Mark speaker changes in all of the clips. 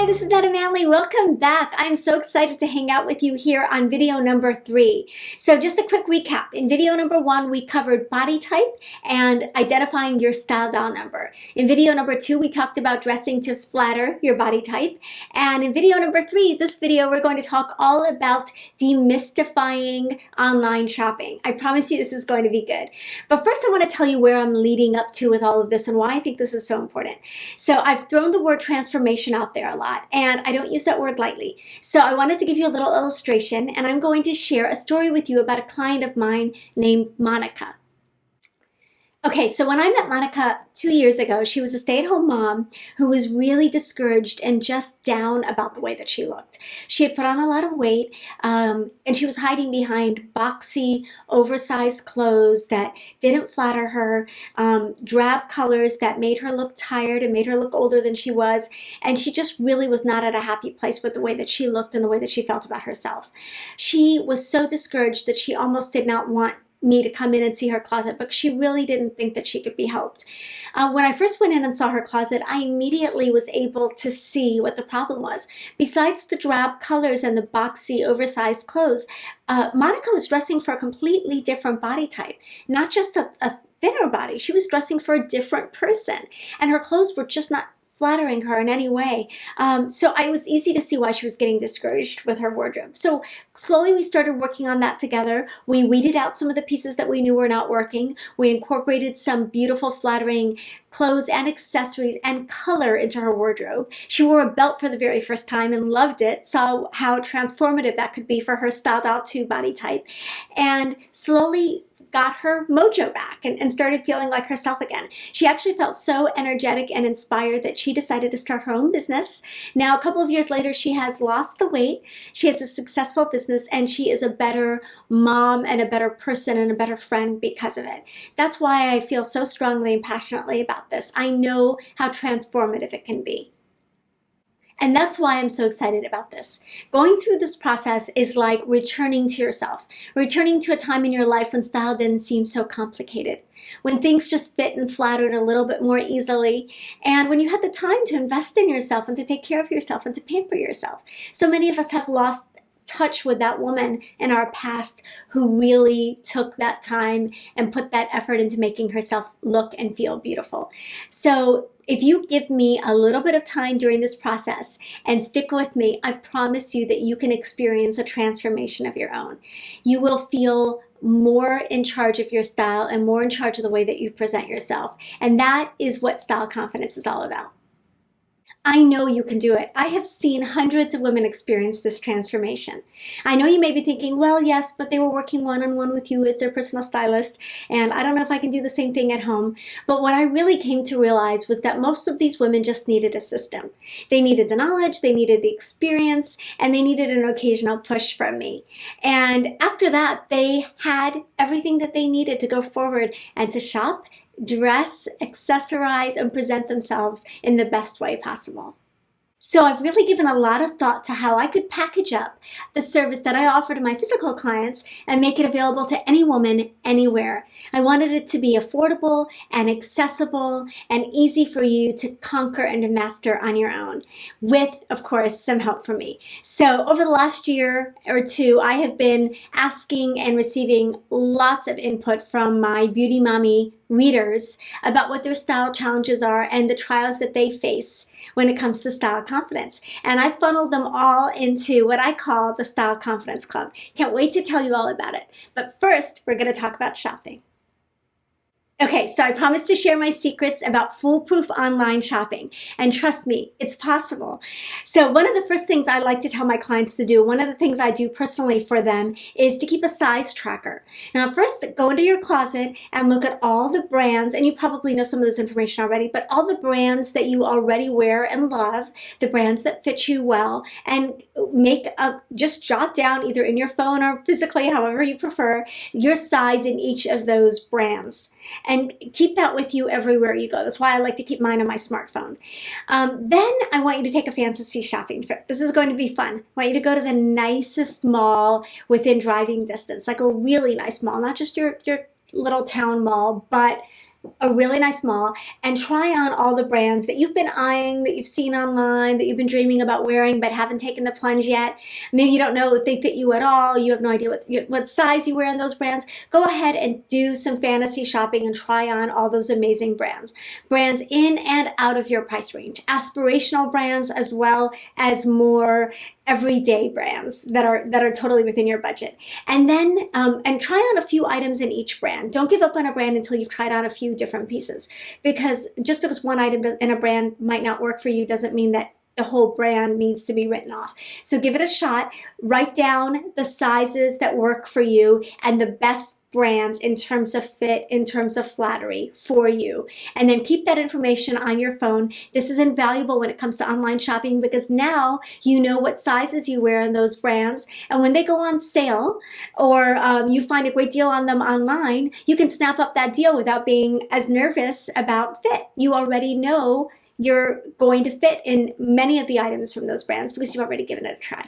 Speaker 1: Hi, this is Netta Manley. Welcome back. I'm so excited to hang out with you here on video number 3. So just a quick recap. In video number 1, we covered body type and identifying your style doll number. In video number 2, we talked about dressing to flatter your body type. And in video number 3, this video, we're going to talk all about demystifying online shopping. I promise you this is going to be good. But first, I want to tell you where I'm leading up to with all of this and why I think this is so important. So I've thrown the word transformation out there a lot, and I don't use that word lightly. So I wanted to give you a little illustration, and I'm going to share a story with you about a client of mine named Monica. Okay, so when I met Monica 2 years ago, she was a stay-at-home mom who was really discouraged and just down about the way that she looked. She had put on a lot of weight, and she was hiding behind boxy, oversized clothes that didn't flatter her, drab colors that made her look tired and made her look older than she was, and she just really was not at a happy place with the way that she looked and the way that she felt about herself. She was so discouraged that she almost did not want me to come in and see her closet, but she really didn't think that she could be helped. When I first went in and saw her closet, I immediately was able to see what the problem was. Besides the drab colors and the boxy, oversized clothes, Monica was dressing for a completely different body type, not just a thinner body. She was dressing for a different person, and her clothes were just not flattering her in any way. So it was easy to see why she was getting discouraged with her wardrobe. So slowly we started working on that together. We weeded out some of the pieces that we knew were not working. We incorporated some beautiful flattering clothes and accessories and color into her wardrobe. She wore a belt for the very first time and loved it, saw how transformative that could be for her style doll 2 body type, and slowly got her mojo back and started feeling like herself again. She actually felt so energetic and inspired that she decided to start her own business. Now, a couple of years later, she has lost the weight. She has a successful business, and she is a better mom and a better person and a better friend because of it. That's why I feel so strongly and passionately about this. I know how transformative it can be. And that's why I'm so excited about this. Going through this process is like returning to yourself, returning to a time in your life when style didn't seem so complicated, when things just fit and flattered a little bit more easily, and when you had the time to invest in yourself and to take care of yourself and to pamper yourself. So many of us have lost touch with that woman in our past who really took that time and put that effort into making herself look and feel beautiful. So if you give me a little bit of time during this process and stick with me, I promise you that you can experience a transformation of your own. You will feel more in charge of your style and more in charge of the way that you present yourself. And that is what style confidence is all about. I know you can do it. I have seen hundreds of women experience this transformation. I know you may be thinking, well, yes, but they were working one-on-one with you as their personal stylist, and I don't know if I can do the same thing at home. But what I really came to realize was that most of these women just needed a system. They needed the knowledge, they needed the experience, and they needed an occasional push from me. And after that, they had everything that they needed to go forward and to shop, dress, accessorize, and present themselves in the best way possible. So I've really given a lot of thought to how I could package up the service that I offer to my physical clients and make it available to any woman, anywhere. I wanted it to be affordable and accessible and easy for you to conquer and to master on your own, with, of course, some help from me. So over the last year or two, I have been asking and receiving lots of input from my Beauty Mommy readers about what their style challenges are and the trials that they face when it comes to style confidence. And I funneled them all into what I call the Style Confidence Club. Can't wait to tell you all about it. But first, we're going to talk about shopping. Okay, so I promised to share my secrets about foolproof online shopping. And trust me, it's possible. So one of the first things I like to tell my clients to do, one of the things I do personally for them, is to keep a size tracker. Now first, go into your closet and look at all the brands, and you probably know some of this information already, but all the brands that you already wear and love, the brands that fit you well, and just jot down either in your phone or physically, however you prefer, your size in each of those brands. And keep that with you everywhere you go. That's why I like to keep mine on my smartphone. Then I want you to take a fantasy shopping trip. This is going to be fun. I want you to go to the nicest mall within driving distance, like a really nice mall, not just your little town mall, but a really nice mall and try on all the brands that you've been eyeing, that you've seen online, that you've been dreaming about wearing but haven't taken the plunge yet. Maybe you don't know if they fit you at all. You have no idea what size you wear in those brands. Go ahead and do some fantasy shopping and try on all those amazing brands. Brands in and out of your price range. Aspirational brands as well as more everyday brands that are totally within your budget. And then and try on a few items in each brand. Don't give up on a brand until you've tried on a few different pieces, because just because one item in a brand might not work for you doesn't mean that the whole brand needs to be written off. So give it a shot. Write down the sizes that work for you and the best brands in terms of fit, in terms of flattery for you. And then keep that information on your phone. This is invaluable when it comes to online shopping, because now you know what sizes you wear in those brands. And when they go on sale, or you find a great deal on them online, you can snap up that deal without being as nervous about fit. You already know you're going to fit in many of the items from those brands because you've already given it a try.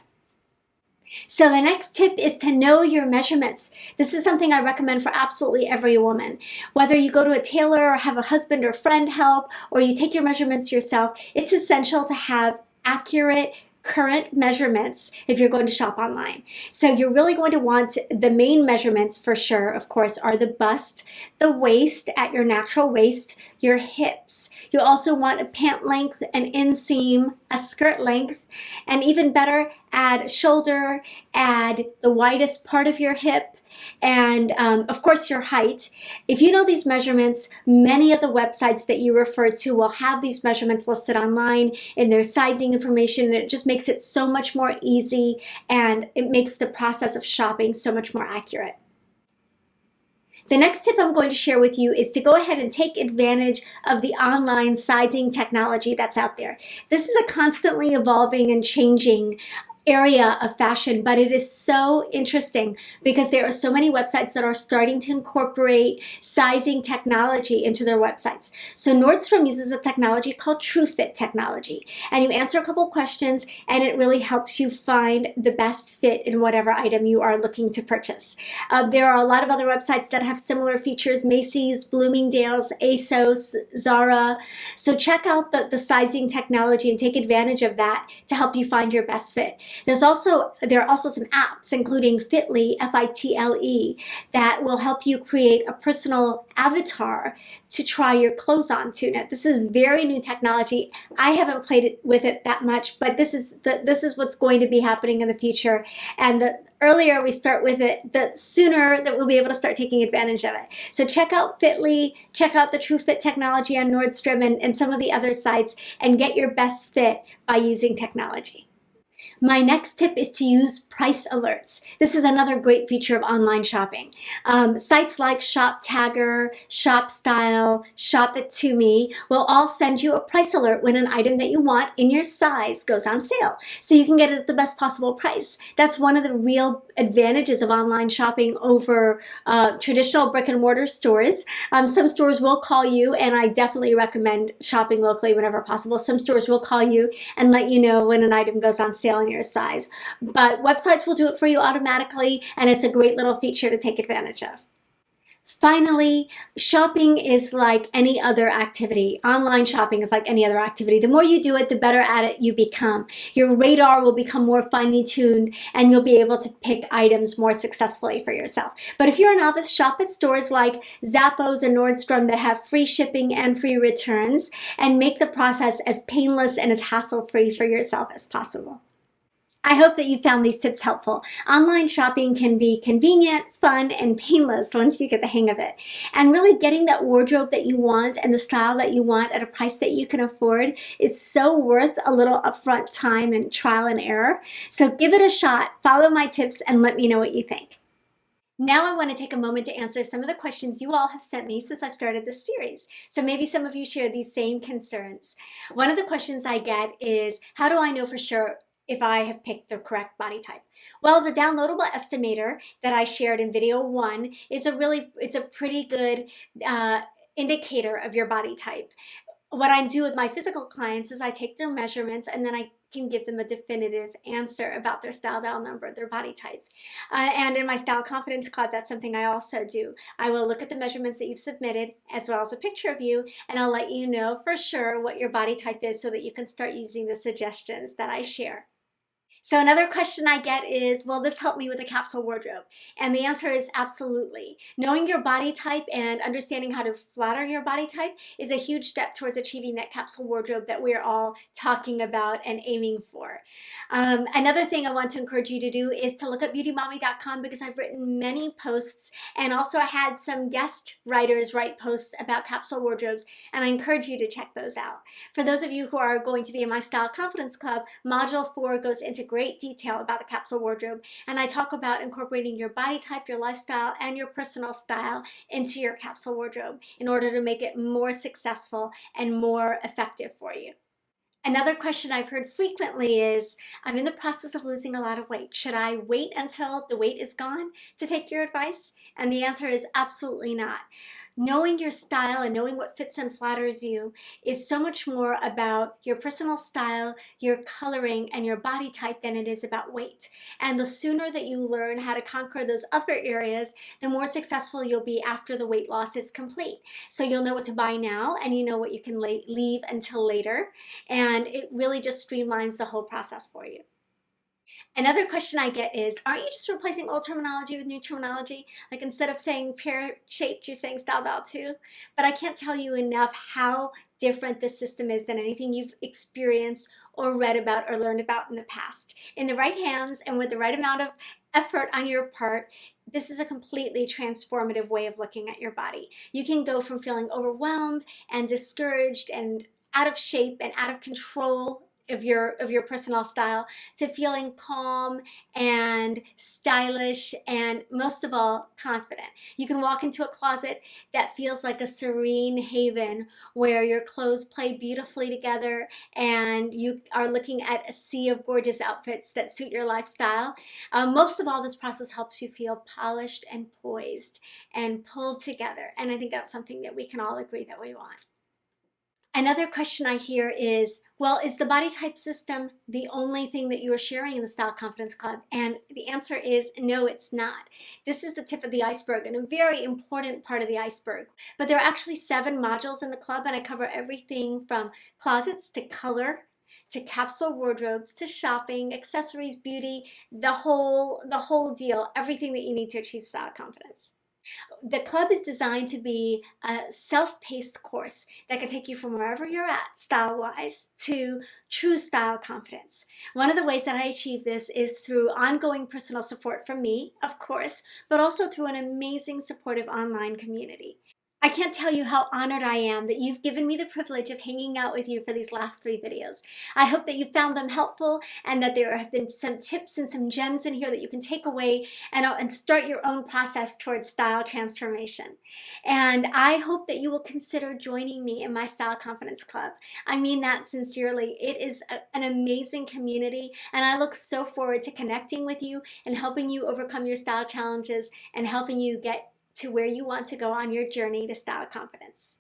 Speaker 1: So the next tip is to know your measurements. This is something I recommend for absolutely every woman. Whether you go to a tailor or have a husband or friend help, or you take your measurements yourself, it's essential to have accurate, current measurements if you're going to shop online. So you're really going to want the main measurements for sure, of course, are the bust, the waist at your natural waist, your hips. You also want a pant length, an inseam, a skirt length, and even better, add shoulder, add the widest part of your hip, and of course your height. If you know these measurements, many of the websites that you refer to will have these measurements listed online in their sizing information, and it just makes it so much more easy, and it makes the process of shopping so much more accurate. The next tip I'm going to share with you is to go ahead and take advantage of the online sizing technology that's out there. This is a constantly evolving and changing area of fashion, but it is so interesting because there are so many websites that are starting to incorporate sizing technology into their websites. So Nordstrom uses a technology called TrueFit technology, and you answer a couple questions and it really helps you find the best fit in whatever item you are looking to purchase. There are a lot of other websites that have similar features: Macy's, Bloomingdale's, ASOS, Zara. So check out the sizing technology and take advantage of that to help you find your best fit. There are also some apps, including Fitly, F-I-T-L-E, that will help you create a personal avatar to try your clothes onto. Now, this is very new technology. I haven't played with it that much, but this is what's going to be happening in the future. And the earlier we start with it, the sooner that we'll be able to start taking advantage of it. So check out Fitly, check out the TrueFit technology on Nordstrom and some of the other sites, and get your best fit by using technology. My next tip is to use price alerts. This is another great feature of online shopping. Sites like Shop Tagger, Shop Style, Shop It To Me will all send you a price alert when an item that you want in your size goes on sale, so you can get it at the best possible price. That's one of the real advantages of online shopping over traditional brick and mortar stores. Some stores will call you, and I definitely recommend shopping locally whenever possible. Some stores will call you and let you know when an item goes on sale in your size. But websites will do it for you automatically, and it's a great little feature to take advantage of. Finally, shopping is like any other activity. Online shopping is like any other activity. The more you do it, the better at it you become. Your radar will become more finely tuned, and you'll be able to pick items more successfully for yourself. But if you're a novice, shop at stores like Zappos and Nordstrom that have free shipping and free returns, and make the process as painless and as hassle-free for yourself as possible. I hope that you found these tips helpful. Online shopping can be convenient, fun, and painless once you get the hang of it. And really getting that wardrobe that you want and the style that you want at a price that you can afford is so worth a little upfront time and trial and error. So give it a shot, follow my tips, and let me know what you think. Now I want to take a moment to answer some of the questions you all have sent me since I've started this series. So maybe some of you share these same concerns. One of the questions I get is, how do I know for sure if I have picked the correct body type? Well, the downloadable estimator that I shared in video 1 is it's a pretty good indicator of your body type. What I do with my physical clients is I take their measurements and then I can give them a definitive answer about their style dial number, their body type. And in my Style Confidence Club, that's something I also do. I will look at the measurements that you've submitted as well as a picture of you, and I'll let you know for sure what your body type is so that you can start using the suggestions that I share. So another question I get is, will this help me with a capsule wardrobe? And the answer is absolutely. Knowing your body type and understanding how to flatter your body type is a huge step towards achieving that capsule wardrobe that we're all talking about and aiming for. Another thing I want to encourage you to do is to look at beautymommy.com, because I've written many posts, and also I had some guest writers write posts about capsule wardrobes, and I encourage you to check those out. For those of you who are going to be in my Style Confidence Club, Module 4 goes into great detail about the capsule wardrobe, and I talk about incorporating your body type, your lifestyle, and your personal style into your capsule wardrobe in order to make it more successful and more effective for you. Another question I've heard frequently is, I'm in the process of losing a lot of weight. Should I wait until the weight is gone to take your advice? And the answer is absolutely not. Knowing your style and knowing what fits and flatters you is so much more about your personal style, your coloring, and your body type than it is about weight. And the sooner that you learn how to conquer those other areas, the more successful you'll be after the weight loss is complete. So you'll know what to buy now, and you know what you can leave until later. And it really just streamlines the whole process for you. Another question I get is, aren't you just replacing old terminology with new terminology? Like, instead of saying pear-shaped, you're saying style dial too? But I can't tell you enough how different this system is than anything you've experienced or read about or learned about in the past. In the right hands and with the right amount of effort on your part, this is a completely transformative way of looking at your body. You can go from feeling overwhelmed and discouraged and out of shape and out of control of your personal style to feeling calm and stylish and, most of all, confident. You can walk into a closet that feels like a serene haven where your clothes play beautifully together and you are looking at a sea of gorgeous outfits that suit your lifestyle. Most of all, this process helps you feel polished and poised and pulled together, and I think that's something that we can all agree that we want. Another question I hear is, well, is the body type system the only thing that you are sharing in the Style Confidence Club? And the answer is no, it's not. This is the tip of the iceberg and a very important part of the iceberg. But there are actually 7 modules in the club, and I cover everything from closets to color, to capsule wardrobes, to shopping, accessories, beauty, the whole deal, everything that you need to achieve style confidence. The club is designed to be a self-paced course that can take you from wherever you're at style-wise to true style confidence. One of the ways that I achieve this is through ongoing personal support from me, of course, but also through an amazing supportive online community. I can't tell you how honored I am that you've given me the privilege of hanging out with you for these last 3 videos. I hope that you found them helpful and that there have been some tips and some gems in here that you can take away and start your own process towards style transformation. And I hope that you will consider joining me in my Style Confidence Club. I mean that sincerely. It is an amazing community, and I look so forward to connecting with you and helping you overcome your style challenges and helping you get to where you want to go on your journey to style confidence.